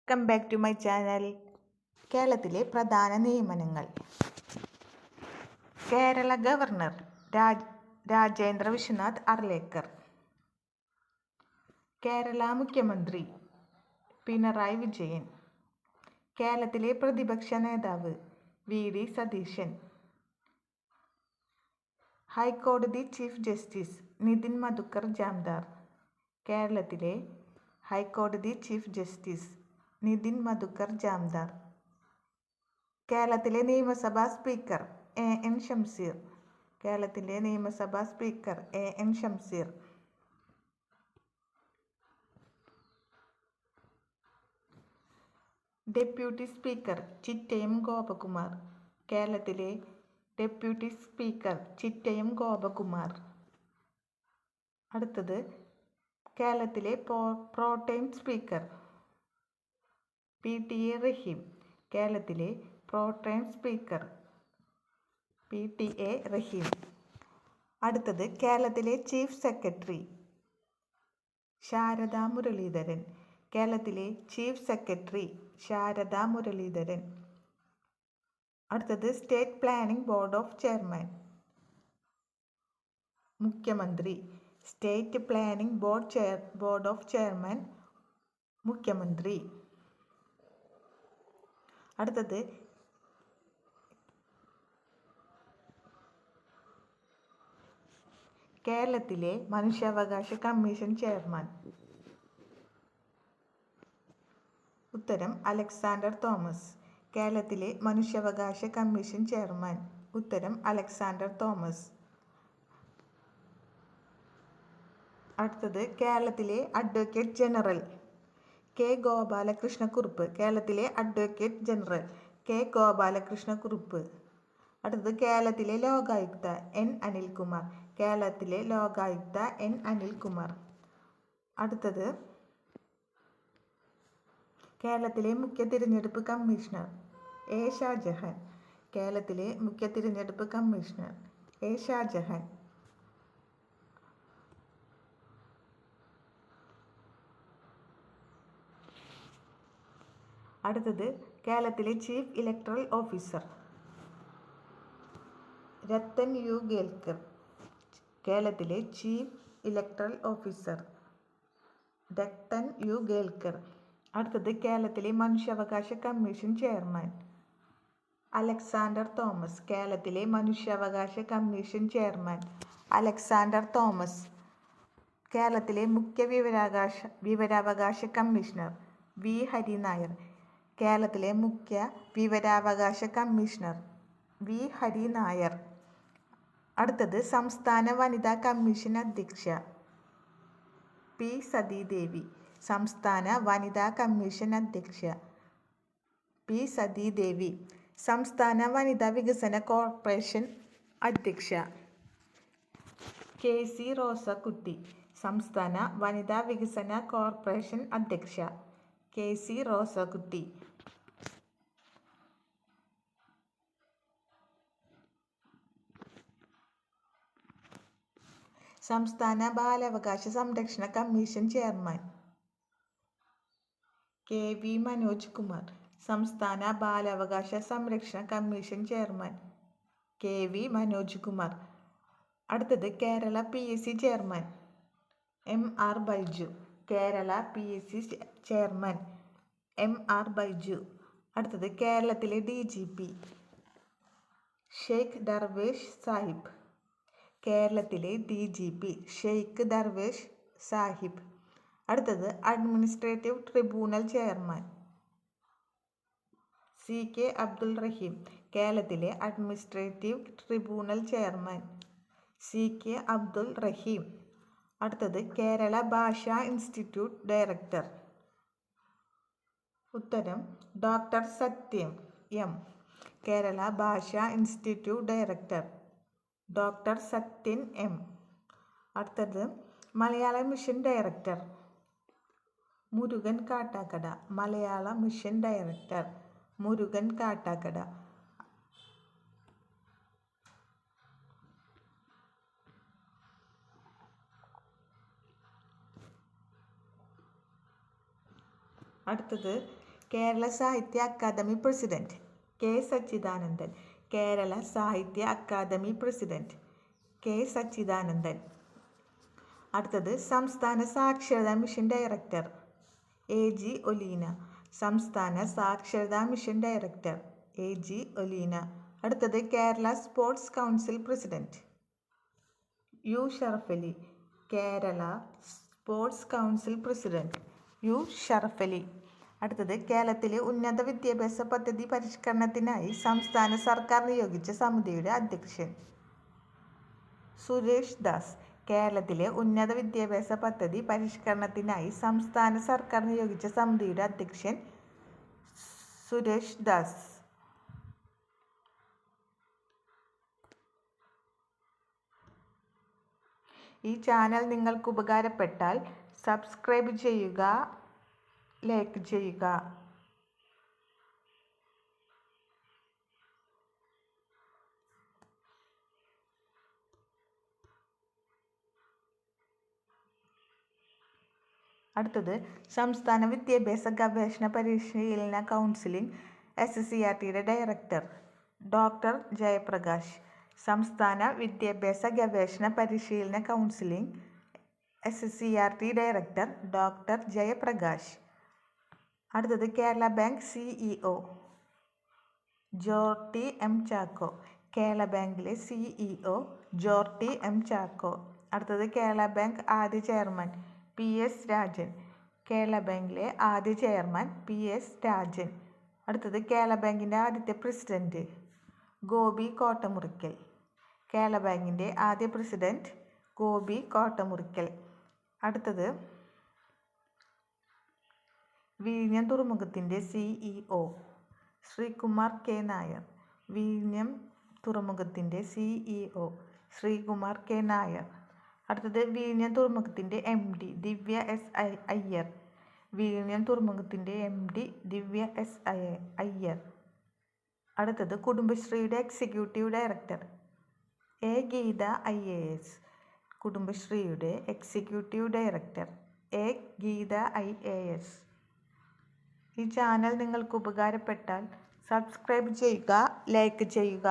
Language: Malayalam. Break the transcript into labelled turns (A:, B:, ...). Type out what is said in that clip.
A: Welcome back to my channel. കേരളത്തിലെ പ്രധാന നിയമനങ്ങൾ. കേരള ഗവർണർ രാജേന്ദ്ര വിശ്വനാഥ് അർലേക്കർ. കേരള മുഖ്യമന്ത്രി പിണറായി വിജയൻ. കേരളത്തിലെ പ്രതിപക്ഷ നേതാവ് വി.ഡി. സതീശൻ. ഹൈക്കോടതി ചീഫ് ജസ്റ്റിസ് നിതിൻ മധുക്കർ ജാംദാർ. കേരളത്തിലെ ഹൈക്കോടതി ചീഫ് ജസ്റ്റിസ് നിതിൻ മധുക്കർ ജാംദാർ. കേരളത്തിലെ നിയമസഭാ സ്പീക്കർ എ.എൻ. ഷംസീർ. കേരളത്തിലെ നിയമസഭാ speaker A N. Shamseer. Deputy speaker Chittayam Gopakumar. കേരളത്തിലെ ഡെപ്യൂട്ടി സ്പീക്കർ ചിറ്റയം ഗോപകുമാർ. അടുത്തത് കേരളത്തിലെ പ്രോടേം സ്പീക്കർ പി.ടി.എ. റഹീം. കേരളത്തിലെ പ്രോടേം സ്പീക്കർ പി.ടി.എ. റഹീം. അടുത്തത് കേരളത്തിലെ ചീഫ് സെക്രട്ടറി ശാരദാ മുരളീധരൻ. കേരളത്തിലെ ചീഫ് സെക്രട്ടറി ശാരദാ മുരളീധരൻ. അടുത്തത് state planning board of chairman. മുഖ്യമന്ത്രി. State planning board of chairman മുഖ്യമന്ത്രി. അടുത്തത് കേരളത്തിലെ മനുഷ്യാവകാശ കമ്മീഷൻ ചെയർമാൻ. ഉത്തരം അലക്സാണ്ടർ തോമസ്. കേരളത്തിലെ മനുഷ്യാവകാശ കമ്മീഷൻ ചെയർമാൻ. ഉത്തരം അലക്സാണ്ടർ തോമസ്. അടുത്തത് കേരളത്തിലെ അഡ്വക്കേറ്റ് ജനറൽ കെ ഗോപാലകൃഷ്ണക്കുറുപ്പ്. കേരളത്തിലെ അഡ്വക്കേറ്റ് ജനറൽ കെ ഗോപാലകൃഷ്ണക്കുറുപ്പ്. അടുത്തത് കേരളത്തിലെ ലോകായുക്ത എൻ അനിൽകുമാർ. കേരളത്തിലെ ലോകായുക്ത എൻ അനിൽകുമാർ. അടുത്തത് കേരളത്തിലെ മുഖ്യ തിരഞ്ഞെടുപ്പ് കമ്മീഷണർ എ ഷാജഹാൻ. കേരളത്തിലെ മുഖ്യ തിരഞ്ഞെടുപ്പ് കമ്മീഷണർ എ ഷാജഹാൻ. അടുത്തത് കേരളത്തിലെ chief electoral officer Rathan U Kelkar. കേരളത്തിലെ chief electoral officer Rathan U Kelkar. അടുത്തത് കേരളത്തിലെ മനുഷ്യാവകാശ കമ്മീഷൻ ചെയർമാൻ അലക്സാണ്ടർ തോമസ്. കേരളത്തിലെ മനുഷ്യാവകാശ കമ്മീഷൻ ചെയർമാൻ അലക്സാണ്ടർ തോമസ്. കേരളത്തിലെ മുഖ്യ വിവരാവകാശ കമ്മീഷണർ വി ഹരിനായർ. കേരളത്തിലെ മുഖ്യ വിവരാവകാശ കമ്മീഷണർ വി ഹരിനായർ. അടുത്തത് സംസ്ഥാന വനിതാ കമ്മീഷൻ അധ്യക്ഷ പി സതീദേവി. സംസ്ഥാന വനിതാ കമ്മീഷൻ അധ്യക്ഷ പി സതീദേവി. സംസ്ഥാന വനിതാ വികസന കോർപ്പറേഷൻ അധ്യക്ഷ കെ.സി. റോസക്കുട്ടി. സംസ്ഥാന വനിതാ വികസന കോർപ്പറേഷൻ അധ്യക്ഷ കെ.സി. റോസക്കുട്ടി. സംസ്ഥാന ബാലാവകാശ സംരക്ഷണ കമ്മീഷൻ ചെയർമാൻ കെ.വി. മനോജ് കുമാർ. സംസ്ഥാന ബാലാവകാശ സംരക്ഷണ കമ്മീഷൻ ചെയർമാൻ കെ.വി. മനോജ് കുമാർ. അടുത്തത് Kerala PSC chairman എം.ആർ. Baiju. Kerala PSC chairman എം.ആർ. Baiju. അടുത്തത് കേരളത്തിലെ ഡി.ജി.പി ഷെയ്ഖ് ദർവേഷ് സാഹിബ്. കേരളത്തിലെ ഡി.ജി.പി ഷെയ്ഖ് ദർവേഷ് സാഹിബ്. അടുത്തത് അഡ്മിനിസ്ട്രേറ്റീവ് ട്രിബ്യൂണൽ ചെയർമാൻ സി.കെ. അബ്ദുൾ റഹീം. കേരളത്തിലെ അഡ്മിനിസ്ട്രേറ്റീവ് ട്രിബ്യൂണൽ ചെയർമാൻ സി.കെ. അബ്ദുൾ റഹീം. അടുത്തത് കേരള ഭാഷാ ഇൻസ്റ്റിറ്റ്യൂട്ട് ഡയറക്ടർ. ഉത്തരം ഡോക്ടർ സത്യൻ എം. കേരള ഭാഷാ institute director doctor Sathyan M. അടുത്തത് മലയാള മിഷൻ ഡയറക്ടർ മുരുകൻ കാട്ടാക്കട. മലയാള മിഷൻ ഡയറക്ടർ മുരുകൻ കാട്ടാക്കട. അടുത്തത് Kerala Sahitya Akademi president K Satchidanandan. Kerala Sahitya Akademi president K Sachidanandan. അടുത്തത് സംസ്ഥാന സാക്ഷരതാ മിഷൻ ഡയറക്ടർ AG ഒലീന. സംസ്ഥാന സാക്ഷരതാ മിഷൻ ഡയറക്ടർ AG ഒലീന. അടുത്തത് Kerala sports council president U Sharafali. Kerala sports council president U Sharafali. അടുത്തത് കേരളത്തിലെ ഉന്നത വിദ്യാഭ്യാസ പദ്ധതി പരിഷ്കരണത്തിനായി സംസ്ഥാന സർക്കാർ നിയോഗിച്ച സമിതിയുടെ അധ്യക്ഷൻ സുരേഷ് ദാസ്. കേരളത്തിലെ ഉന്നത വിദ്യാഭ്യാസ പദ്ധതി പരിഷ്കരണത്തിനായി സംസ്ഥാന സർക്കാർ നിയോഗിച്ച സമിതിയുടെ അധ്യക്ഷൻ സുരേഷ് ദാസ്. ഈ ചാനൽ നിങ്ങൾക്ക് ഉപകാരപ്പെട്ടാൽ സബ്സ്ക്രൈബ് ചെയ്യുക, ലൈക്ക് ചെയ്യുക. അടുത്തത് സംസ്ഥാന വിദ്യാഭ്യാസ ഗവേഷണ പരിശീലന കൗൺസിലിംഗ് SCERTയുടെ ഡയറക്ടർ ഡോക്ടർ ജയപ്രകാശ്. സംസ്ഥാന വിദ്യാഭ്യാസ ഗവേഷണ പരിശീലന counselling SCERT director doctor Jayaprakash. അടുത്തത് Kerala bank CEO Jorty M Chacko. Kerala ബാങ്കിലെ CEO ജോർട്ടി M ചാക്കോ. അടുത്തത് കേരള ബാങ്ക് ആദ്യ ചെയർമാൻ PS രാജൻ. കേരള ബാങ്കിലെ ആദ്യ ചെയർമാൻ PS രാജൻ. അടുത്തത് കേരള ബാങ്കിൻ്റെ ആദ്യത്തെ പ്രസിഡന്റ് ഗോപി കോട്ടമുറിക്കൽ. കേരള ബാങ്കിൻ്റെ ആദ്യ പ്രസിഡന്റ് ഗോപി കോട്ടമുറിക്കൽ. അടുത്തത് വിഴിഞ്ഞം തുറമുഖത്തിൻ്റെ CEO ശ്രീകുമാർ K നായർ. വിഴിഞ്ഞം തുറമുഖത്തിൻ്റെ CEO ശ്രീകുമാർ K നായർ. അടുത്തത് വിഴിഞ്ഞം തുറമുഖത്തിൻ്റെ MD ദിവ്യ S അയ്യർ. വിഴിഞ്ഞം തുറമുഖത്തിൻ്റെ MD ദിവ്യ S അയ്യർ. അടുത്തത് കുടുംബശ്രീയുടെ executive director A Geetha IAS. കുടുംബശ്രീയുടെ executive director A Geetha IAS. ഈ ചാനൽ നിങ്ങൾക്ക് ഉപകാരപ്പെട്ടാൽ സബ്സ്ക്രൈബ് ചെയ്യുക, ലൈക്ക് ചെയ്യുക.